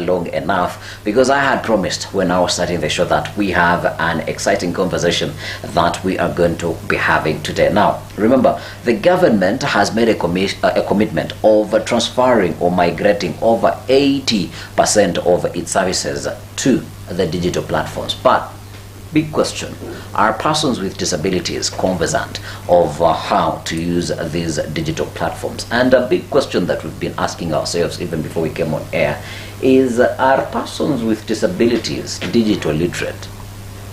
long enough, because I had promised when I was starting the show that we have an exciting conversation that we are going to be having today. Now, remember, the government has made a commitment of transferring or migrating over 80% of its services to the digital platforms. But big question, are persons with disabilities conversant of how to use these digital platforms? And a big question that we've been asking ourselves even before we came on air is, are persons with disabilities digital literate?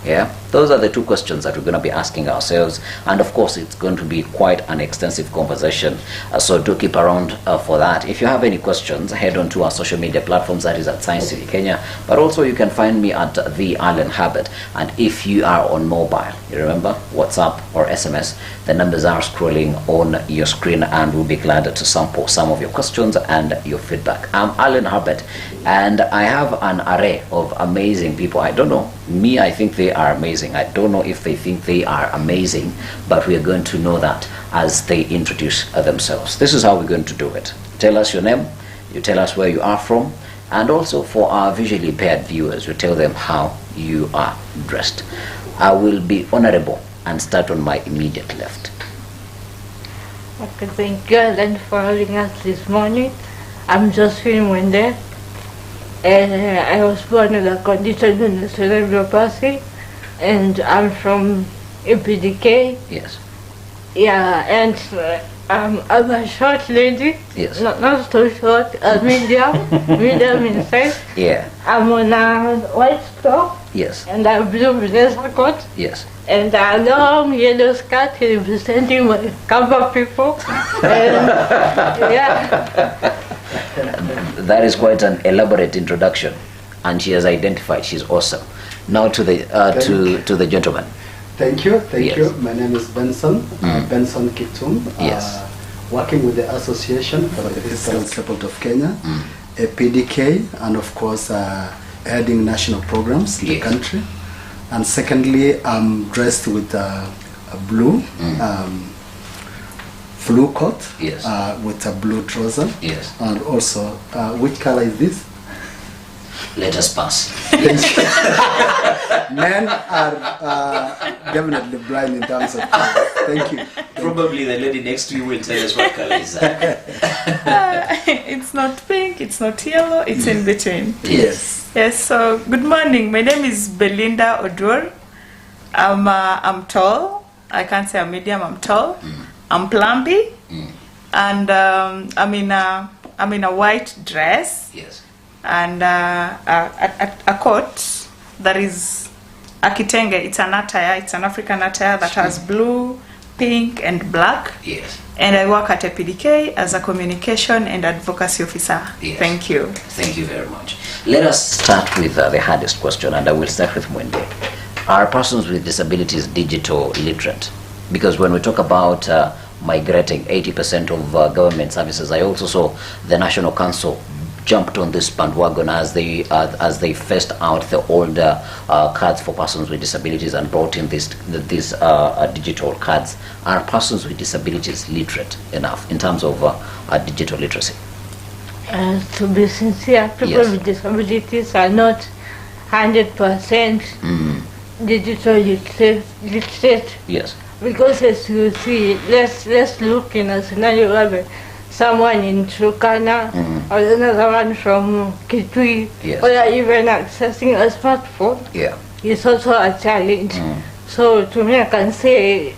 Yeah, those are the two questions that we're going to be asking ourselves, and of course it's going to be quite an extensive conversation, so do keep around for that. If you have any questions, head on to our social media platforms, that is at Science TV Kenya, but also you can find me at the Allen Habit. And if you are on mobile, you remember WhatsApp or SMS, the numbers are scrolling on your screen, and we'll be glad to sample some of your questions and your feedback. I'm Allen Habit, and I have an array of amazing people. I don't know, me, I think they are amazing. I don't know if they think they are amazing, but we are going to know that as they introduce themselves. This is how we're going to do it. Tell us your name, you tell us where you are from, and also for our visually impaired viewers, you tell them how you are dressed. I will be honorable and start on my immediate left. Okay, thank you, Alan, for having us this morning. I'm Josephine Wende, and I was born with a condition in the cerebral palsy, and I'm from EPDK. Yes. Yeah, and I'm a short lady. Yes. Not so short, medium in size. Yeah. I'm on a white top. Yes. And a blue blazer coat. Yes. And a long yellow skirt representing my cover people. And, yeah. That is quite an elaborate introduction, and she has identified. She's awesome. Now to the to the gentleman. Thank you. Yes. My name is Benson. Benson Kitum. Yes. Working with the Association for the Physically Disabled of Kenya, a PDK, and of course heading national programs in the country. And secondly, I'm dressed with a blue blue coat, yes, with a blue trouser, yes, and also which color is this? Let us pass. Men are definitely blind in terms of color. Thank you. Probably the lady next to you will tell us what color is that. It's not pink, it's not yellow, it's in between. Yes. Yes, so good morning. My name is Belinda Odur. I'm tall. I can't say I'm medium, I'm tall. I'm plumpy. And I'm in a white dress. Yes. And a coat that is a kitenge. It's an attire, it's an African attire that has blue, pink, and black. Yes. And I work at a PDK as a communication and advocacy officer. Yes. Thank you. Thank you very much. Let us start with the hardest question, and I will start with Mwende. Are persons with disabilities digital literate? Because when we talk about migrating 80% of government services, I also saw the National Council jumped on this bandwagon as they phased out the older cards for persons with disabilities and brought in these digital cards. Are persons with disabilities literate enough in terms of digital literacy? To be sincere, people with disabilities are not 100% digital literate. Yes. Because as you see, let's look in a scenario where someone in Turkana or another one from Kitui, or even accessing a smartphone, is also a challenge. So to me, I can say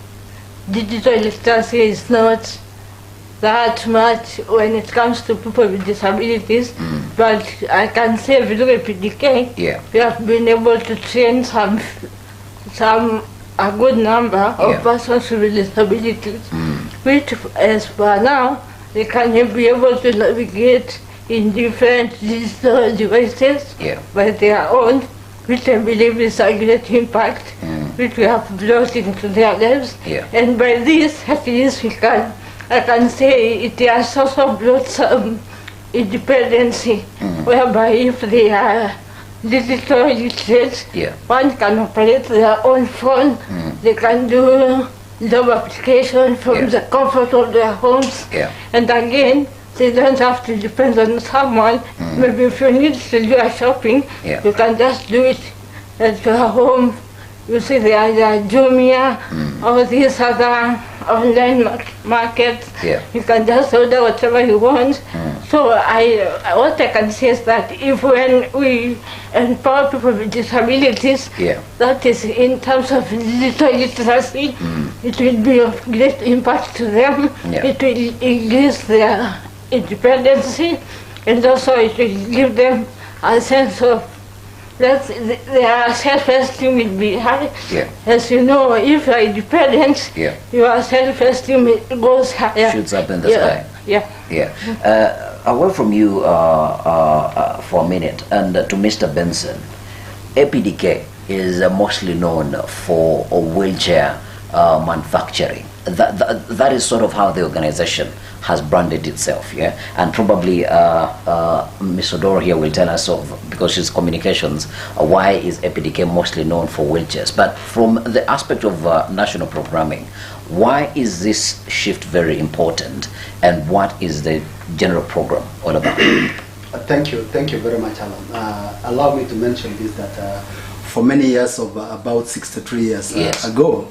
digital literacy is not that much when it comes to people with disabilities, but I can say with the PDK, we have been able to train a good number of persons with disabilities, which as for now, they can be able to navigate in different digital devices by their own, which I believe is a great impact, which we have brought into their lives. And by this, at least I can say it has also brought some independency, whereby if they are digital literate, one can operate their own phone, they can do job application from the comfort of their homes, and again, they don't have to depend on someone Maybe if you need to do a shopping, you can just do it at your home. You see the Jumia or these other online markets. You can just order whatever you want. So what I can say is that if when we empower people with disabilities, that is in terms of digital literacy, it will be of great impact to them. It will increase their independency, and also it will give them a sense of that their self-esteem will be high. As you know, if you are independent, your self-esteem goes higher. Shoots up in the sky. Away from you for a minute, and to Mr. Benson, APDK is mostly known for wheelchair manufacturing. That is sort of how the organization has branded itself, and probably Ms. Odoro here will tell us, because she's communications, why is APDK mostly known for wheelchairs. But from the aspect of national programming, why is this shift very important, and what is the general program all about? Thank you very much, Alan. Allow me to mention this, that for many years, about 63 years ago,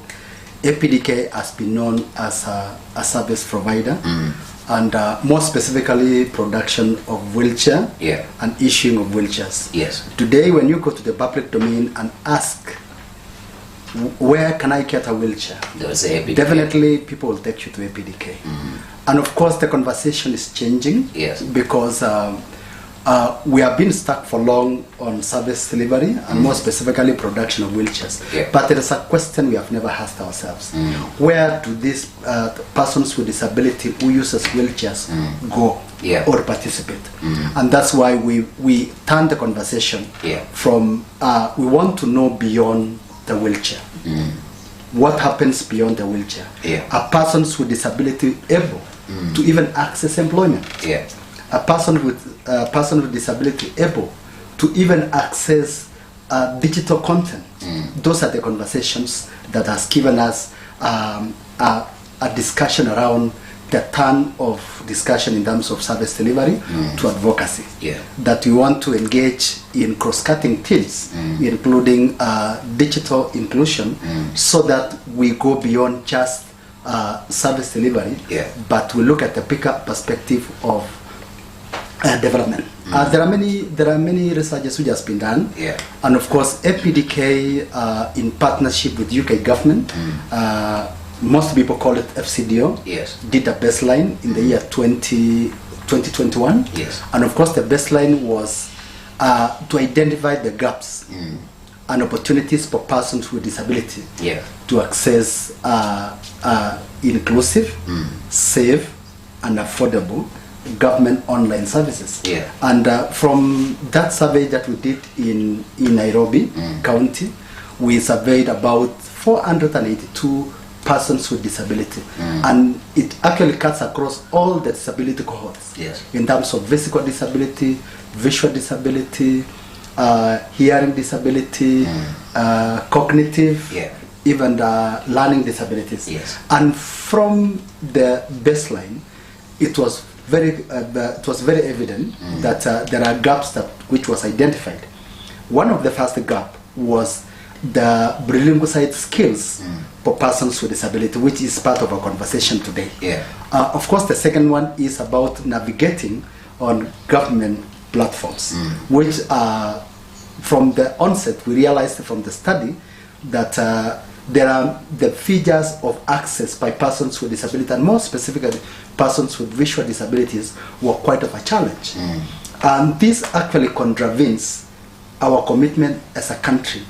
APDK has been known as a service provider, and more specifically production of wheelchair and issuing of wheelchairs. Today, when you go to the public domain and ask, where can I get a wheelchair? Definitely people will take you to APDK. And of course the conversation is changing, because we have been stuck for long on service delivery and more specifically production of wheelchairs. But there is a question we have never asked ourselves. Where do these persons with disability who uses wheelchairs go or participate? And that's why we turn the conversation from we want to know beyond the wheelchair. What happens beyond the wheelchair? Are persons with disability able to even access employment? A person with disability able to even access digital content? Those are the conversations that has given us a discussion around the turn of discussion in terms of service delivery to advocacy. That we want to engage in cross-cutting teams, including digital inclusion, so that we go beyond just service delivery, but we look at the bigger perspective of development. There are many researches which has been done, and of course APDK in partnership with UK government, most people call it FCDO, did a baseline in the year 2021, and of course the baseline was to identify the gaps and opportunities for persons with disability to access inclusive, safe and affordable government online services. And from that survey that we did in Nairobi County, we surveyed about 482 persons with disability, and it actually cuts across all the disability cohorts, in terms of physical disability, visual disability, hearing disability, cognitive, even learning disabilities. And from the baseline, it was very evident that there are gaps which was identified. One of the first gap was the bilingual skills for persons with disability, which is part of our conversation today. Of course, the second one is about navigating on government platforms, which from the onset we realized from the study that there are the features of access by persons with disability, and more specifically persons with visual disabilities, were quite of a challenge. And this actually contravenes our commitment as a country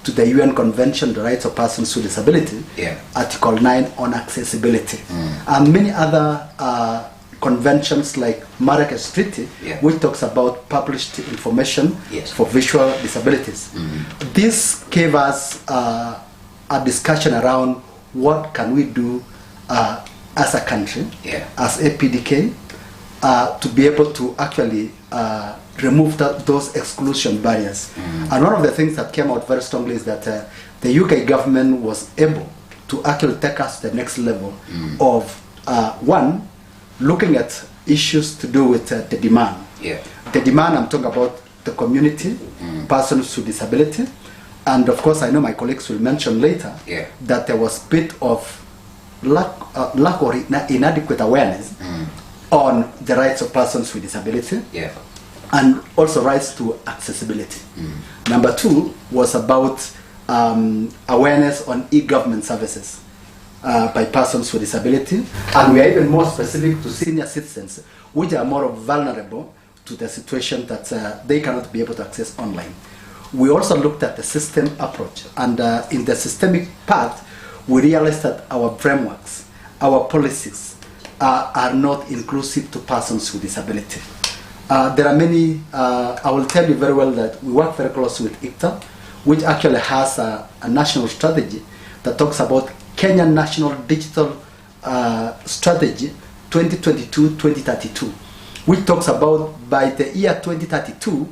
to the UN Convention on the Rights of Persons with Disability, Article 9 on accessibility, and many other conventions like Marrakesh Treaty, which talks about published information for visual disabilities. This gave us a discussion around what can we do as a country, as APDK, to be able to actually remove those exclusion barriers. And one of the things that came out very strongly is that the UK government was able to actually take us to the next level of one, looking at issues to do with the demand. The demand, I'm talking about the community, persons with disability, and of course I know my colleagues will mention later that there was a bit of lack or inadequate awareness on the rights of persons with disability, and also rights to accessibility. Number 2 was about awareness on e-government services by persons with disability, and we are even more specific to senior citizens, which are more vulnerable to the situation that they cannot be able to access online. We also looked at the system approach, and in the systemic part, we realized that our frameworks, our policies are not inclusive to persons with disability. There are many, I will tell you very well that we work very closely with ICTA, which actually has a national strategy that talks about Kenya National Digital Strategy 2022-2032, which talks about by the year 2032,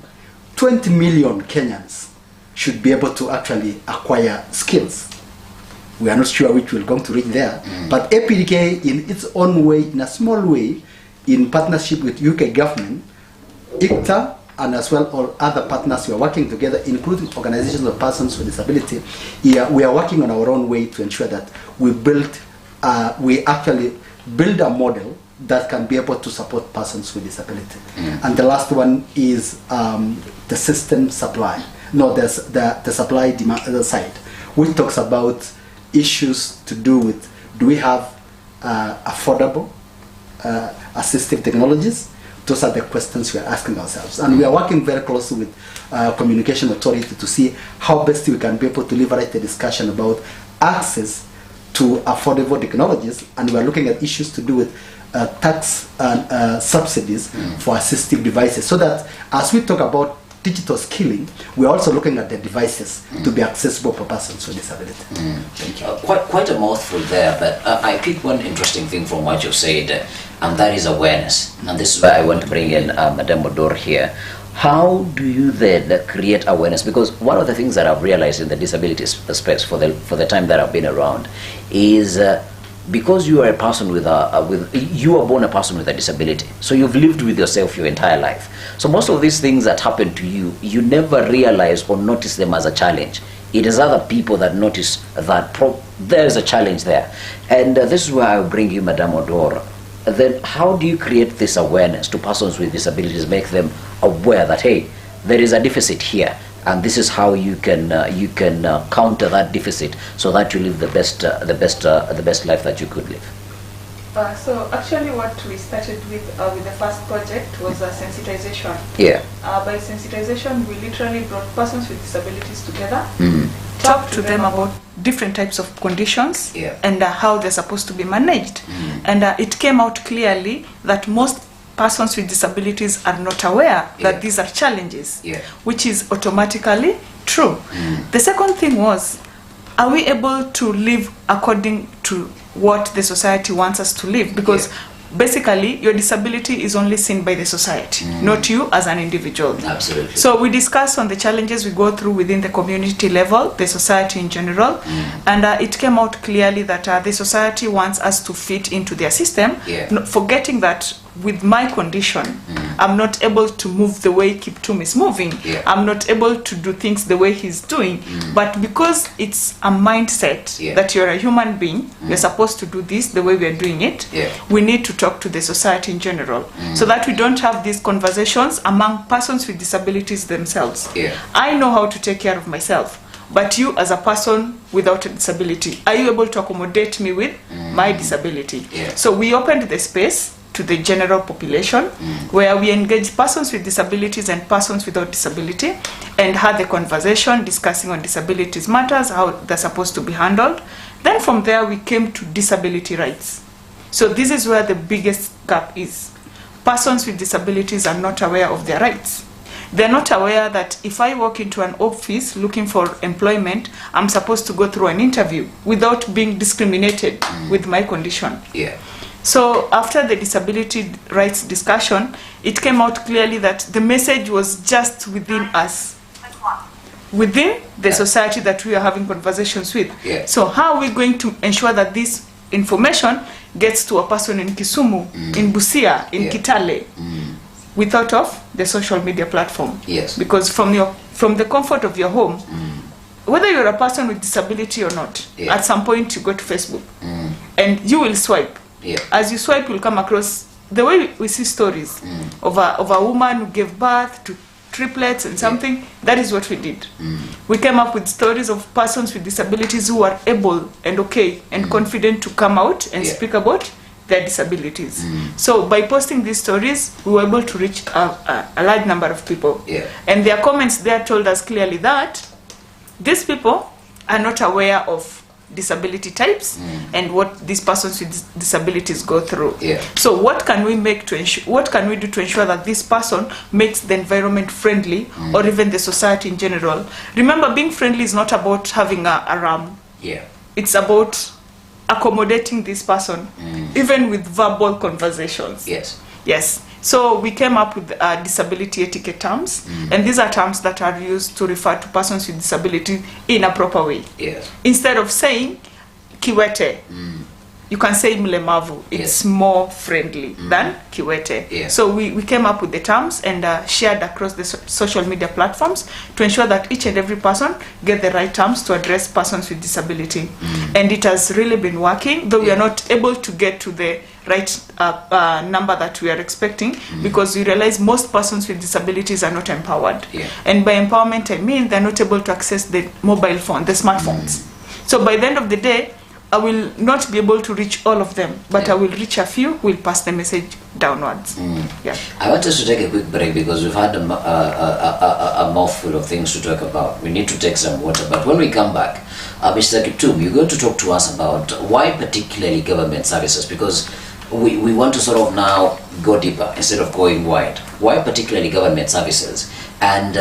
20 million Kenyans should be able to actually acquire skills. We are not sure which we're going to reach there, but APDK in its own way, in a small way, in partnership with UK government, ICTA, and as well all other partners, we are working together, including organizations of persons with disability. Yeah, we are working on our own way to ensure that we actually build a model that can be able to support persons with disability. And the last one is the system supply. No, there's the supply demand side, which talks about issues to do with, do we have affordable assistive technologies? Those are the questions we are asking ourselves. And we are working very closely with Communication Authority to see how best we can be able to liberate the discussion about access to affordable technologies. And we are looking at issues to do with tax and subsidies for assistive devices, so that as we talk about digital skilling, we're also looking at the devices to be accessible for persons with disability. Thank you. Quite a mouthful there, but I picked one interesting thing from what you said, and that is awareness. And this is where I want to bring in Madame Odor here. How do you then create awareness? Because one of the things that I've realized in the disabilities space for the time that I've been around is because you are a person you are born a person with a disability, so you've lived with yourself your entire life. So most of these things that happen to you, you never realize or notice them as a challenge. It is other people that notice that there is a challenge there. And this is where I will bring you, Madame Odor. Then how do you create this awareness to persons with disabilities, make them aware that, hey, there is a deficit here, and this is how you can counter that deficit so that you live the best life that you could live? So actually what we started with the first project was sensitization. By sensitization, we literally brought persons with disabilities together, talked to them about different types of conditions and how they're supposed to be managed. And it came out clearly that most persons with disabilities are not aware that these are challenges, which is automatically true. The second thing was, are we able to live according to what the society wants us to live? Because basically your disability is only seen by the society, not you as an individual. Absolutely. So we discuss on the challenges we go through within the community level, the society in general, and it came out clearly that the society wants us to fit into their system, forgetting that with my condition, I'm not able to move the way Kiptum is moving. I'm not able to do things the way he's doing. But because it's a mindset that you're a human being, you're supposed to do this the way we're doing it, we need to talk to the society in general so that we don't have these conversations among persons with disabilities themselves. I know how to take care of myself, but you as a person without a disability, are you able to accommodate me with my disability? So we opened the space to the general population, where we engage persons with disabilities and persons without disability and had the conversation discussing on disabilities matters, how they're supposed to be handled. Then from there we came to disability rights. So this is where the biggest gap is. Persons with disabilities are not aware of their rights. They're not aware that if I walk into an office looking for employment, I'm supposed to go through an interview without being discriminated with my condition. So after the disability rights discussion, it came out clearly that the message was just within us, within the society that we are having conversations with. So how are we going to ensure that this information gets to a person in Kisumu, in Busia, in Kitale, we thought of the social media platform. Yes. Because from the comfort of your home, whether you're a person with disability or not, at some point you go to Facebook and you will swipe. As you swipe, you'll come across the way we see stories of a woman who gave birth to triplets and something. That is what we did. We came up with stories of persons with disabilities who are able and okay and confident to come out and speak about their disabilities. So by posting these stories, we were able to reach a large number of people. And their comments there told us clearly that these people are not aware of disability types and what these persons with disabilities go through. So what can we make to ensure, what can we do to ensure that this person makes the environment friendly or even the society in general? Remember, being friendly is not about having a RAM. It's about accommodating this person, even with verbal conversations. Yes. So we came up with disability etiquette terms, and these are terms that are used to refer to persons with disability in a proper way. Instead of saying kiwete, you can say mlemavu. It's more friendly than kiwete. So we came up with the terms and shared across the social media platforms to ensure that each and every person get the right terms to address persons with disability. And it has really been working, though we are not able to get to the right number that we are expecting, because we realize most persons with disabilities are not empowered. And by empowerment, I mean they're not able to access the mobile phone, the smartphones. So by the end of the day, I will not be able to reach all of them, but I will reach a few who will pass the message downwards. I want us to take a quick break because we've had a mouthful of things to talk about. We need to take some water, but when we come back, Mr. Kiptum, you're going to talk to us about why particularly government services, because we want to sort of now go deeper instead of going wide. Why particularly government services, and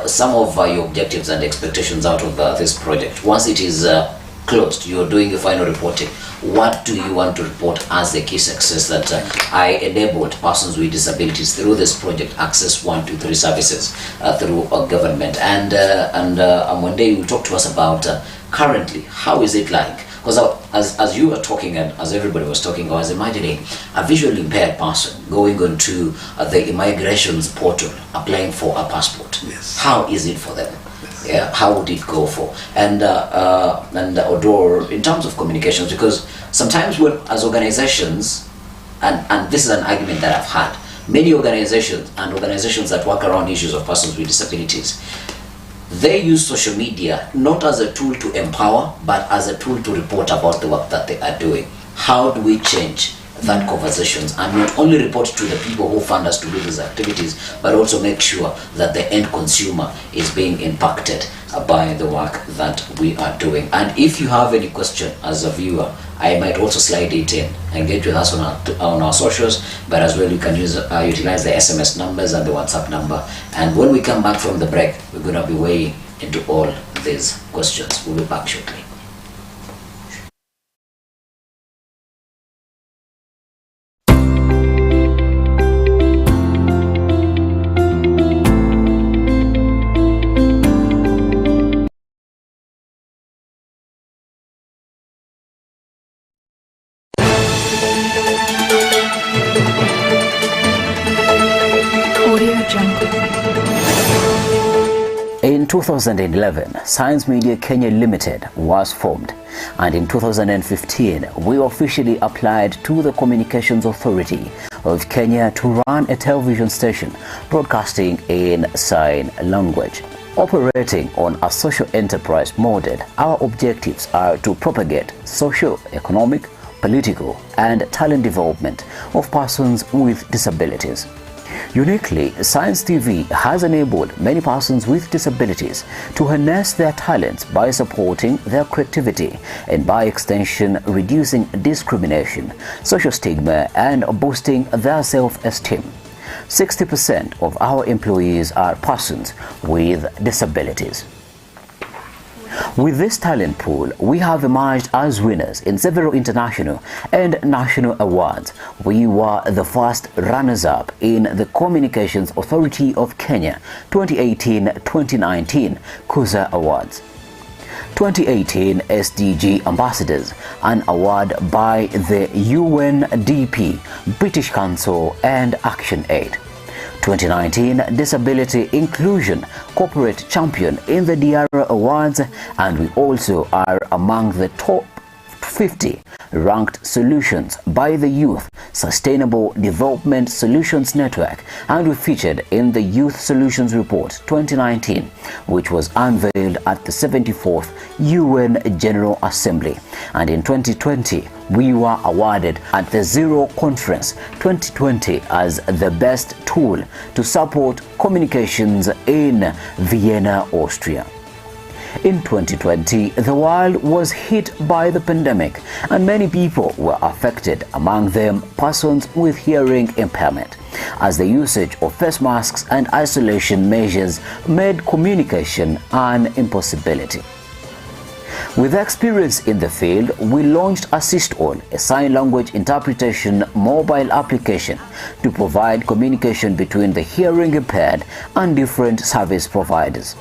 some of your objectives and expectations out of this project. Once it is closed, you're doing the final reporting, what do you want to report as the key success that I enabled persons with disabilities through this project access 1, 2, 3 services through government? And one day you will talk to us about currently, how is it like? Because as you were talking and as everybody was talking, I was imagining a visually impaired person going onto the immigrations portal, applying for a passport. How is it for them? How would it go for? And Odor, in terms of communications, because sometimes when, as organizations, and this is an argument that I've had, many organizations and organizations that work around issues of persons with disabilities, they use social media not as a tool to empower, but as a tool to report about the work that they are doing. How do we change that conversations and not only report to the people who fund us to do these activities, but also make sure that the end consumer is being impacted by the work that we are doing? And if you have any question as a viewer, I might also slide it in. Engage with us on our socials, but as well you can utilize the SMS numbers and the WhatsApp number. And when we come back from the break, we're going to be weighing into all these questions. We'll be back shortly. In 2011, Science Media Kenya Limited was formed, and in 2015, we officially applied to the Communications Authority of Kenya to run a television station broadcasting in sign language. Operating on a social enterprise model, our objectives are to propagate social, economic, political, and talent development of persons with disabilities. Uniquely, Science TV has enabled many persons with disabilities to harness their talents by supporting their creativity and by extension reducing discrimination, social stigma, and boosting their self-esteem. 60% of our employees are persons with disabilities. With this talent pool, we have emerged as winners in several international and national awards. We were the first runners-up in the Communications Authority of Kenya 2018-2019 KUSA Awards. 2018 SDG Ambassadors, an award by the UNDP, British Council and ActionAid. 2019 Disability Inclusion Corporate Champion in the DRA Awards, and we also are among the top 50 ranked solutions by the Youth Sustainable Development Solutions Network, and we featured in the Youth Solutions Report 2019, which was unveiled at the 74th UN General Assembly. And in 2020, we were awarded at the Zero Conference 2020 as the best tool to support communications in Vienna, Austria. In 2020, the world was hit by the pandemic and many people were affected, among them persons with hearing impairment, as the usage of face masks and isolation measures made communication an impossibility. With experience in the field, we launched Assist All, a sign language interpretation mobile application to provide communication between the hearing impaired and different service providers.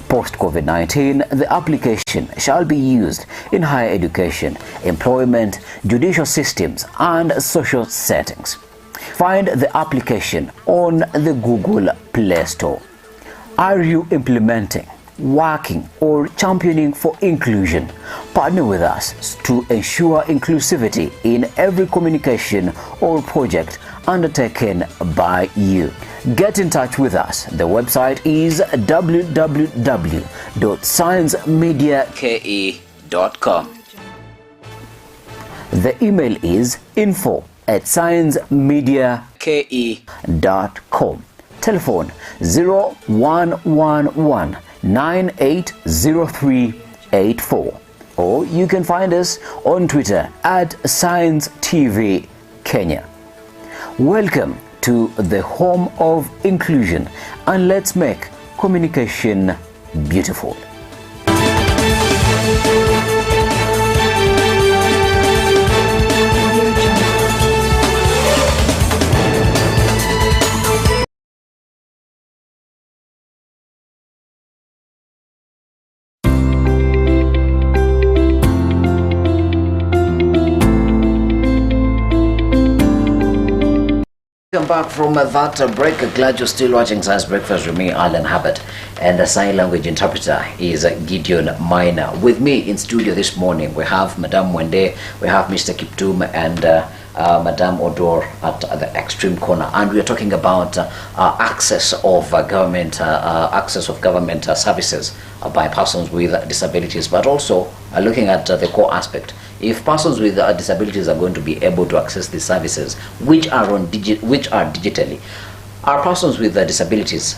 Post-COVID-19, the application shall be used in higher education, employment, judicial systems, and social settings. Find the application on the Google Play Store. Are you implementing, working, or championing for inclusion? Partner with us to ensure inclusivity in every communication or project undertaken by you. Get in touch with us. The website is www.sciencemediake.com. The email is info@sciencemediake.com. Telephone 0111 980384, or you can find us on Twitter at Science TV Kenya. Welcome to the home of inclusion, and let's make communication beautiful. Welcome back from that break. Glad you're still watching Science Breakfast with me, Alan Habert, and the sign language interpreter is Gideon Minor. With me in studio this morning, we have Madame Wende, we have Mr. Kiptum, and Madame Odor at the extreme corner, and we are talking about access of government services by persons with disabilities, but also looking at the core aspect. If persons with disabilities are going to be able to access these services, which are digitally, are persons with disabilities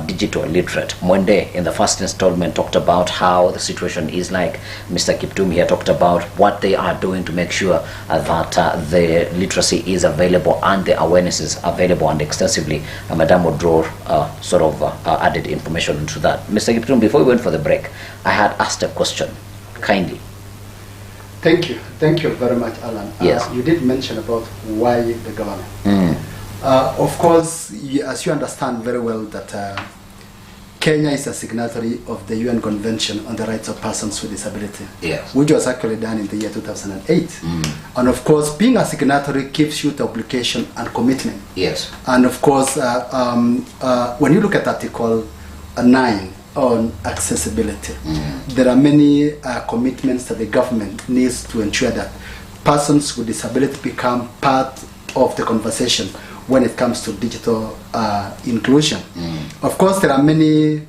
digital literate? Mwende in the first installment talked about how the situation is like. Mr. Kiptum here talked about what they are doing to make sure that the literacy is available and the awareness is available and extensively. Madame Odror added information into that. Mr. Kiptum, before we went for the break, I had asked a question, kindly. Thank you very much, Alan. Yes. You did mention about why the government. Of course, as you understand very well that Kenya is a signatory of the UN Convention on the Rights of Persons with Disability, yes, which was actually done in the year 2008. And of course, being a signatory gives you the obligation and commitment. Yes. And of course, when you look at Article 9 on accessibility, there are many commitments that the government needs to ensure that persons with disability become part of the conversation when it comes to digital inclusion. Of course, there are many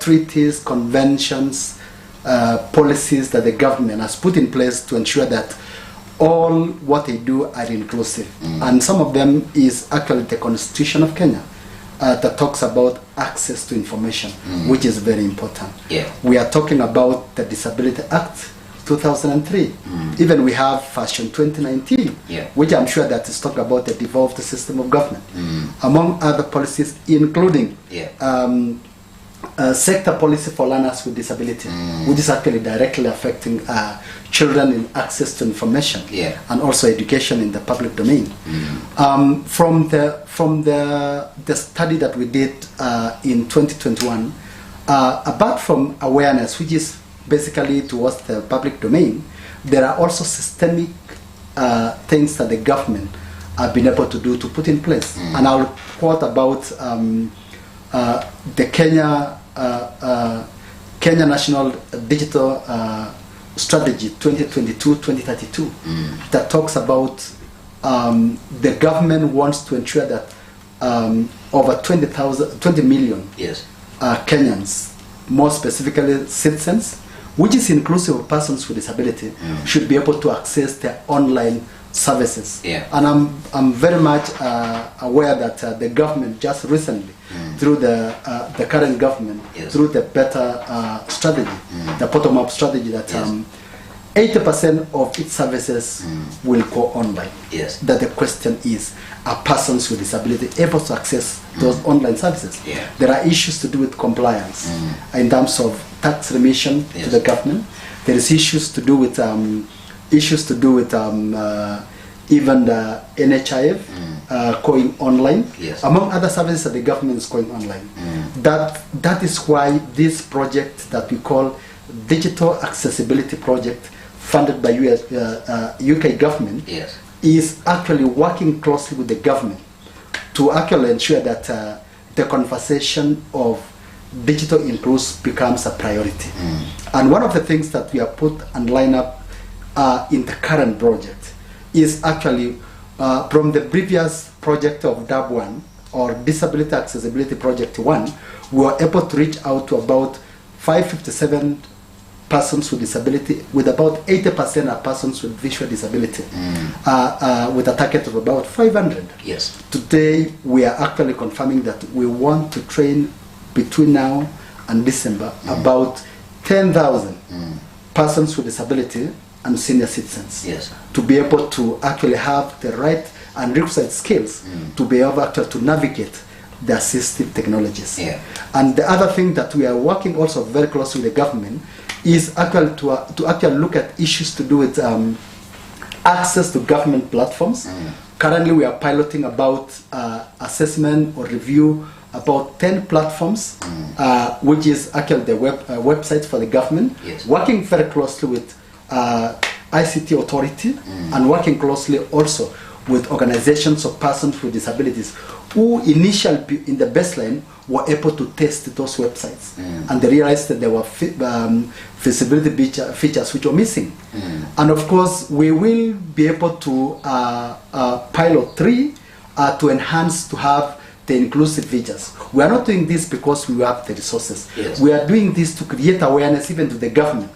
treaties, conventions, policies that the government has put in place to ensure that all what they do are inclusive. And some of them is actually the Constitution of Kenya that talks about access to information, which is very important. Yeah. We are talking about the Disability Act 2003. Even we have Fashion 2019, which I'm sure that is talking about the devolved system of government, among other policies, including sector policy for learners with disability, which is actually directly affecting children in access to information and also education in the public domain. From the study that we did in 2021, apart from awareness, which is basically towards the public domain, there are also systemic things that the government have been able to do to put in place. And I'll quote about the Kenya National Digital Strategy 2022-2032 that talks about the government wants to ensure that over 20 million Kenyans, more specifically citizens, which is inclusive of persons with disability, should be able to access their online services. And I'm very much aware that the government just recently, through the current government, through the better strategy, the bottom-up strategy, that 80% of its services will go online. That the question is, are persons with disability able to access those online services? There are issues to do with compliance in terms of tax remission to the government. There is issues to do with even the NHIF going online, among other services that the government is going online. That is why this project that we call Digital Accessibility Project, funded by UK government, is actually working closely with the government to actually ensure that the conversation of digital inclusion becomes a priority. And one of the things that we have put and line up in the current project is actually from the previous project of DAB 1, or Disability Accessibility Project 1, we were able to reach out to about 557 persons with disability, with about 80% are persons with visual disability, with a target of about 500. Today we are actually confirming that we want to train between now and December about 10,000 persons with disability and senior citizens, to be able to actually have the right and requisite skills to be able to navigate the assistive technologies. And the other thing that we are working also very closely with the government is actually to actually look at issues to do with access to government platforms. Currently we are piloting about assessment or review about 10 platforms, which is actually the websites for the government, working very closely with ICT authority, and working closely also with organizations of persons with disabilities who initially in the baseline were able to test those websites, and they realized that there were feasibility features which were missing. And of course we will be able to pilot 3 to enhance, to have the inclusive features. We are not doing this because we have the resources. We are doing this to create awareness even to the government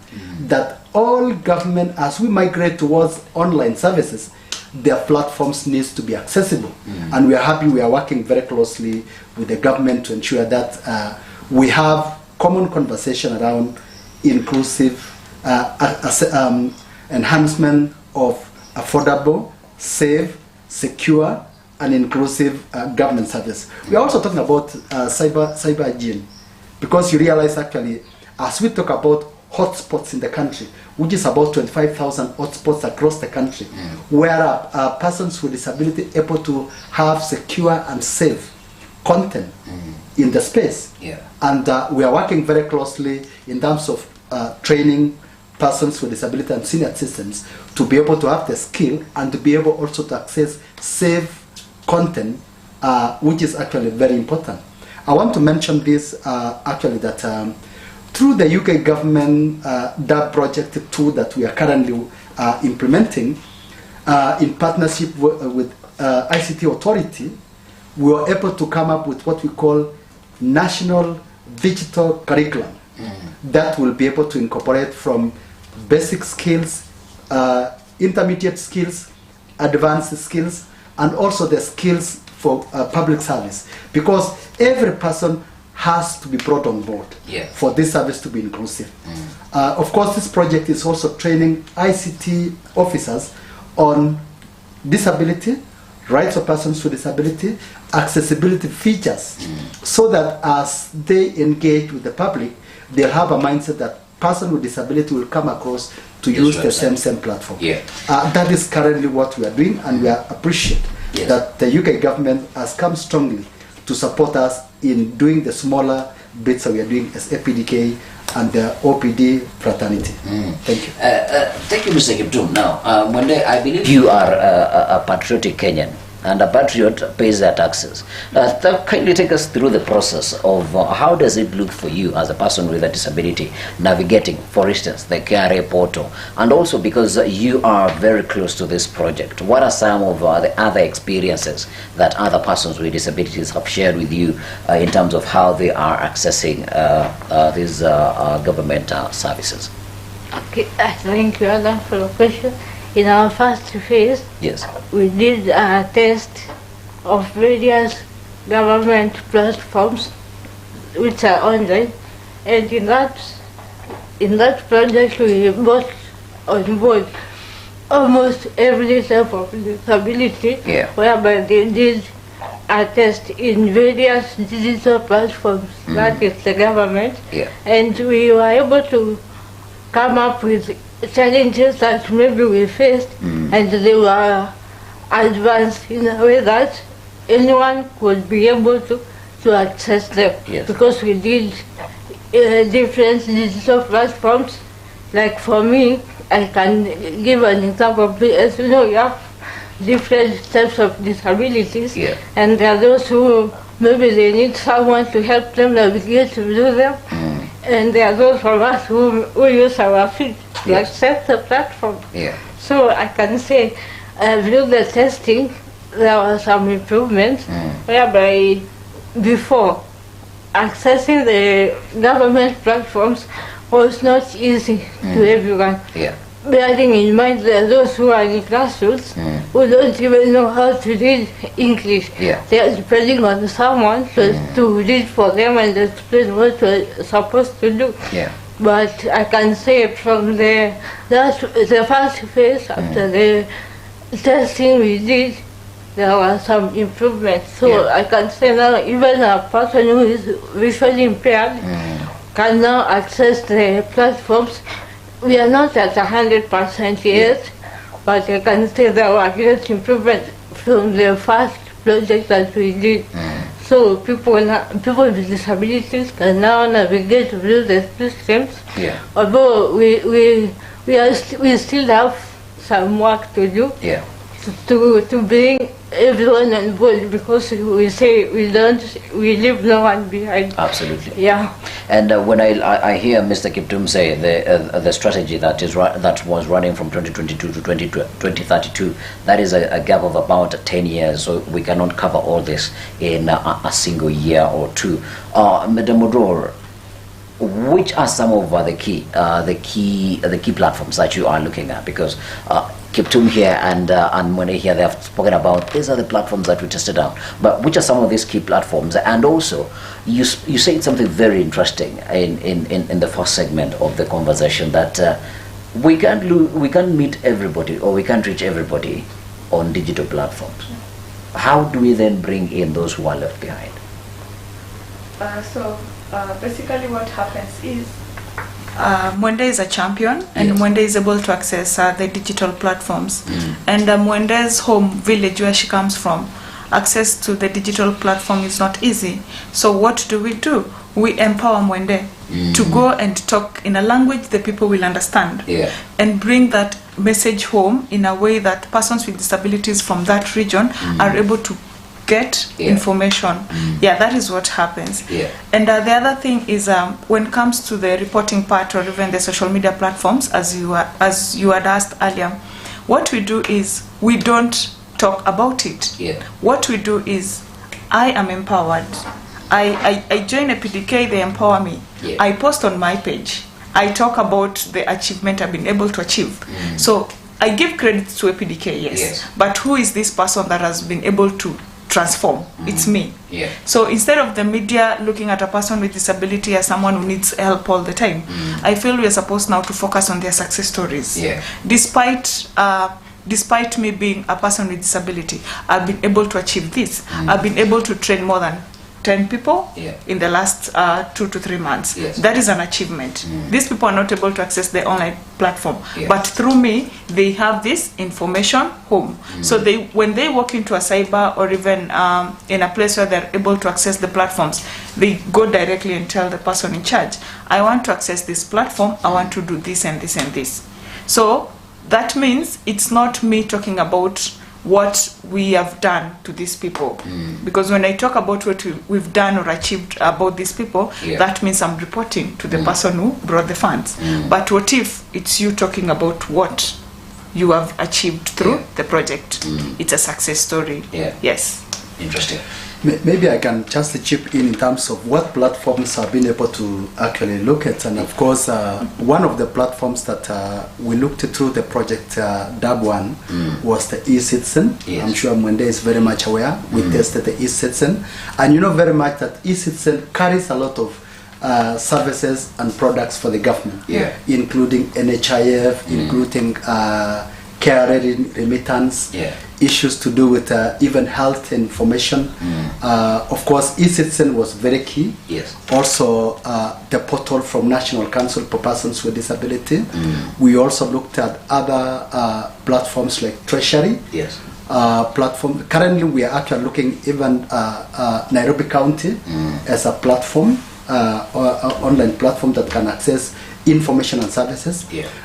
that all government, as we migrate towards online services, their platforms needs to be accessible. And we are happy we are working very closely with the government to ensure that we have common conversation around inclusive enhancement of affordable, safe, secure and inclusive government service. We are also talking about cyber hygiene, because you realize actually as we talk about hotspots in the country, which is about 25,000 hotspots across the country, where persons with disability able to have secure and safe content in the space. And we are working very closely in terms of training persons with disability and senior citizens to be able to have the skill and to be able also to access safe content, which is actually very important. I want to mention this actually that through the UK government DAB project 2 that we are currently implementing in partnership with ICT authority, we were able to come up with what we call national digital curriculum that will be able to incorporate from basic skills, intermediate skills, advanced skills, and also the skills for public service, because every person has to be brought on board for this service to be inclusive. Of course, this project is also training ICT officers on disability, rights of persons with disability, accessibility features, so that as they engage with the public, they'll have a mindset that person with disability will come across to use the same platform. That is currently what we are doing, and we appreciate that the UK government has come strongly to support us in doing the smaller bits that we are doing as APDK and the OPD fraternity. Thank you. Thank you, Mr. Kiptum. Now, one day I believe you are a patriotic Kenyan. and a patriot pays their taxes. Kindly take us through the process of how does it look for you as a person with a disability navigating, for instance, the KRA portal, and also because you are very close to this project, what are some of the other experiences that other persons with disabilities have shared with you in terms of how they are accessing these government services? Okay, thank you, Adam, for the question. In our first phase, yes, we did a test of various government platforms which are online, and in that project we brought on board almost every type of disability, whereby they did a test in various digital platforms, that is the government, and we were able to come up with challenges that maybe we faced, and they were advanced in a way that anyone could be able to access them. Because we did different digital platforms. Like for me, I can give an example. As you know, you have different types of disabilities, and there are those who maybe they need someone to help them navigate through them. And there are those of us who use our feet to access the platform. So I can say, through the testing, there were some improvements, whereby before, accessing the government platforms was not easy to everyone. Bearing in mind that those who are in grassroots who don't even know how to read English. They are depending on someone to read for them and explain what we're supposed to do. But I can say from the first phase, after the testing we did, there were some improvements. So I can say now even a person who is visually impaired can now access the platforms. We are not at 100% yet, but I can say there were great improvements from the first project that we did. So people with disabilities can now navigate through the systems. Although we still have some work to do to bring everyone on board, because we say we leave no one behind. Absolutely. And when I hear Mr. Kiptum say the strategy that was running from 2022 to 2032, that is a gap of about 10 years, so we cannot cover all this in a single year or two. Madam Odor, which are some of the key platforms that you are looking at? Because Kiptum here and Mwene here, they have spoken about these are the platforms that we tested out. But which are some of these key platforms? And also, you said something very interesting in the first segment of the conversation, that we can't meet everybody, or we can't reach everybody on digital platforms. How do we then bring in those who are left behind? Basically what happens is Mwende is a champion, and Mwende is able to access the digital platforms. And Mwende's home village, where she comes from, access to the digital platform is not easy. So what do? We empower Mwende to go and talk in a language the people will understand, and bring that message home in a way that persons with disabilities from that region are able to get information. That is what happens. And the other thing is, when it comes to the reporting part, or even the social media platforms, as you had asked earlier, what we do is we don't talk about it. What we do is, I am empowered. I join a PDK, they empower me. I post on my page. I talk about the achievement I've been able to achieve. So I give credit to a PDK, but who is this person that has been able to transform? It's me. So instead of the media looking at a person with disability as someone who needs help all the time, I feel we are supposed now to focus on their success stories. Despite me being a person with disability, I've been able to achieve this. I've been able to train more than 10 people in the last 2 to 3 months. That is an achievement. These people are not able to access the online platform, but through me, they have this information home. So when they walk into a cyber, or even in a place where they're able to access the platforms, they go directly and tell the person in charge, I want to access this platform, I want to do this and this and this. So that means it's not me talking about what we have done to these people. Because when I talk about what we've done or achieved about these people, that means I'm reporting to the person who brought the funds. But what if it's you talking about what you have achieved through the project? It's a success story. Yes. Interesting. Maybe I can just chip in terms of what platforms have been able to actually look at. And of course, one of the platforms that we looked through the project DAB1 was the eCitizen. I'm sure Mwende is very much aware. We tested the eCitizen. And you know very much that eCitizen carries a lot of services and products for the government, including NHIF, including care remittance, issues to do with even health information. Of course, eCitizen was very key. Also, the portal from National Council for Persons with Disability. We also looked at other platforms like Treasury. Platform. Currently, we are actually looking even Nairobi County as a platform, or online platform that can access information and services.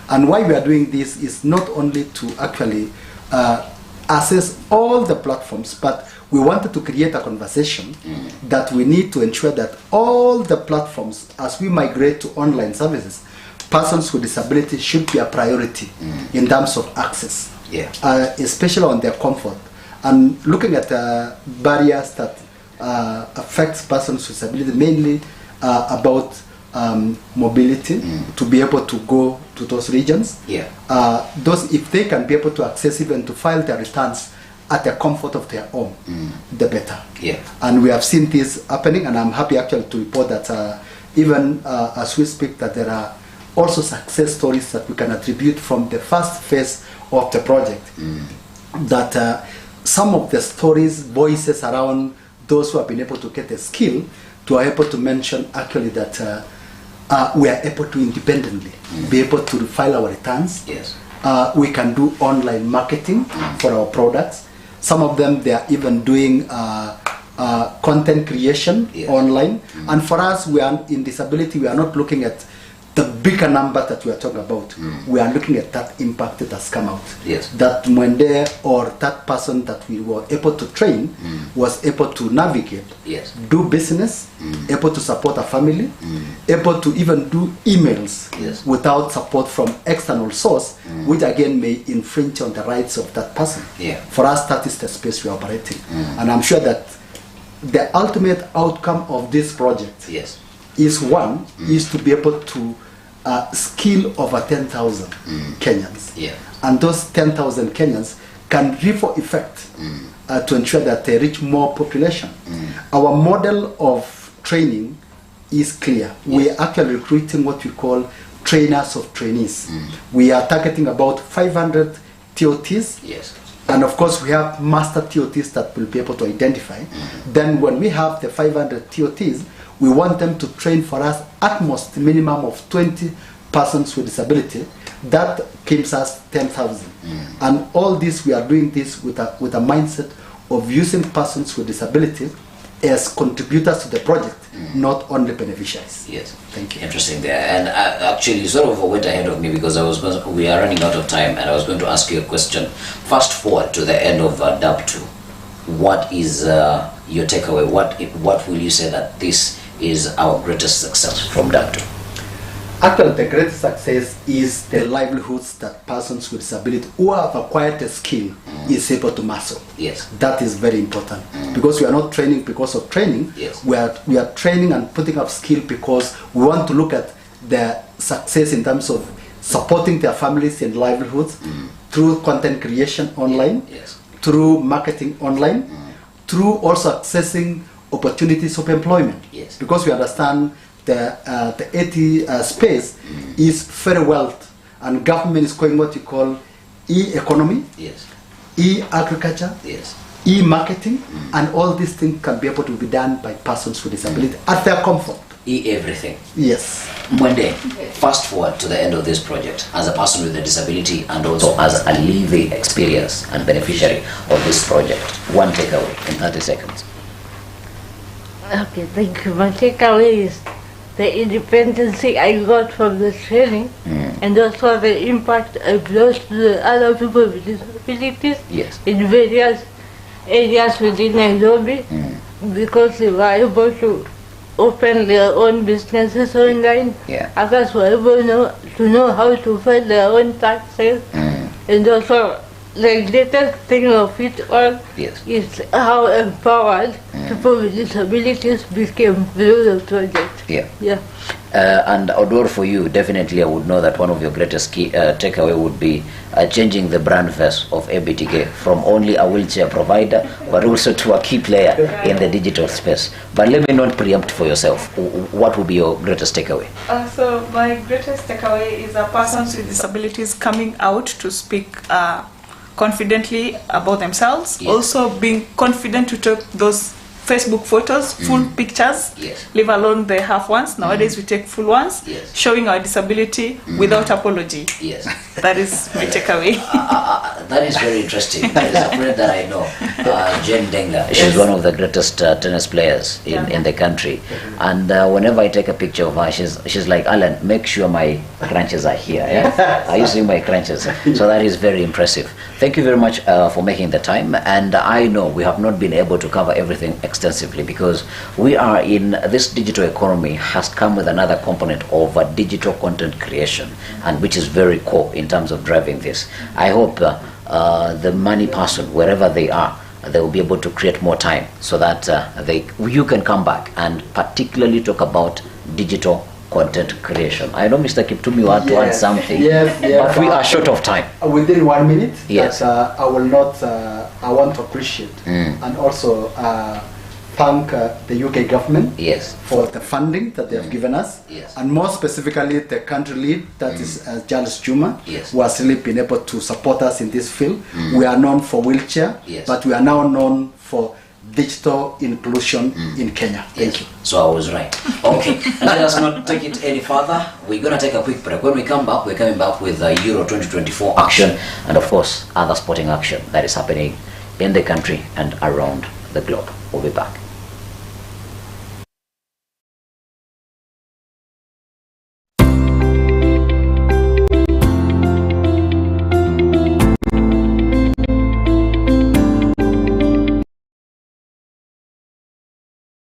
And why we are doing this is not only to actually assess all the platforms, but we wanted to create a conversation that we need to ensure that all the platforms, as we migrate to online services, persons with disabilities should be a priority in terms of access, especially on their comfort. And looking at barriers that affects persons with disability, mainly about mobility, to be able to go to those regions. Those, if they can be able to access even to file their returns at the comfort of their home, the better. And we have seen this happening, and I'm happy actually to report that even as we speak, that there are also success stories that we can attribute from the first phase of the project. That some of the stories, voices around those who have been able to get a skill, to are able to mention actually that we are able to independently be able to file our returns. We can do online marketing for our products. Some of them, they are even doing content creation online. And for us, we are in disability, we are not looking at the bigger number that we are talking about. We are looking at that impact that has come out. That Mwende or that person that we were able to train was able to navigate, do business, able to support a family, able to even do emails without support from external source, which again may infringe on the rights of that person. For us, that is the space we are operating. And I'm sure that the ultimate outcome of this project is one, is to be able to skill over 10,000 Kenyans. And those 10,000 Kenyans can ripple effect to ensure that they reach more population. Our model of training is clear. We are actually recruiting what we call trainers of trainees. We are targeting about 500 TOTs. And of course, we have master TOTs that will be able to identify. Then when we have the 500 TOTs, we want them to train for us at most minimum of 20 persons with disability. That gives us 10,000. And all this, we are doing this with a mindset of using persons with disability as contributors to the project, not only beneficiaries. Thank you. Interesting there. And actually, you sort of went ahead of me, because we are running out of time, and I was going to ask you a question. Fast forward to the end of DAB2. What is your takeaway? What will you say that this is our greatest success from DAB2? Actually, the greatest success is the livelihoods that persons with disability who have acquired a skill is able to master. That is very important, because we are not training because of training. We are training and putting up skill because we want to look at their success in terms of supporting their families and livelihoods through content creation online, through marketing online, through also accessing opportunities of employment. Because we understand the AT space is very well, and government is going what you call e-economy, e-agriculture, e-marketing, and all these things can be able to be done by persons with disability at their comfort. E-everything. Mwende, fast forward to the end of this project as a person with a disability and also as a living experience and beneficiary of this project. One takeaway in 30 seconds. Okay, thank you. My takeaway is the independence I got from the training, and also the impact I brought to the other people with disabilities in various areas within Nairobi, because they were able to open their own businesses online. Others were able to know how to file their own taxes, and also the greatest thing of it all is how empowered people with disabilities became through the project. And Odor, for you, definitely I would know that one of your greatest key takeaway would be changing the brand face of ABTK from only a wheelchair provider, but also to a key player in the digital space. But let me not preempt for yourself. What would be your greatest takeaway? So my greatest takeaway is persons with disabilities coming out to speak confidently about themselves, also being confident to take those Facebook photos, full pictures, leave alone the half ones. Nowadays we take full ones, showing our disability without apology. That is my takeaway. That is very interesting. There is a friend that I know, Jen Denga. She's one of the greatest tennis players in the country. And whenever I take a picture of her, she's like, Alan, make sure my crunches are here. Are you seeing my crunches? So that is very impressive. Thank you very much for making the time. And I know we have not been able to cover everything extensively because we are in this digital economy has come with another component of digital content creation, and which is very core in terms of driving this. I hope the money person, wherever they are, they will be able to create more time so that you can come back and particularly talk about digital content creation. I know Mr. Kiptum, you want to add something, but we are short of time. Within 1 minute, I want to appreciate and also thank the UK government for the funding that they have given us, and more specifically the country lead, that is Charles Juma, who has really been able to support us in this field. We are known for wheelchair, but we are now known for digital inclusion in Kenya. Thank you. So I was right. Okay, let us not take it any further. We're going to take a quick break. When we come back, we're coming back with Euro 2024 action and of course other sporting action that is happening in the country and around the globe. We'll be back.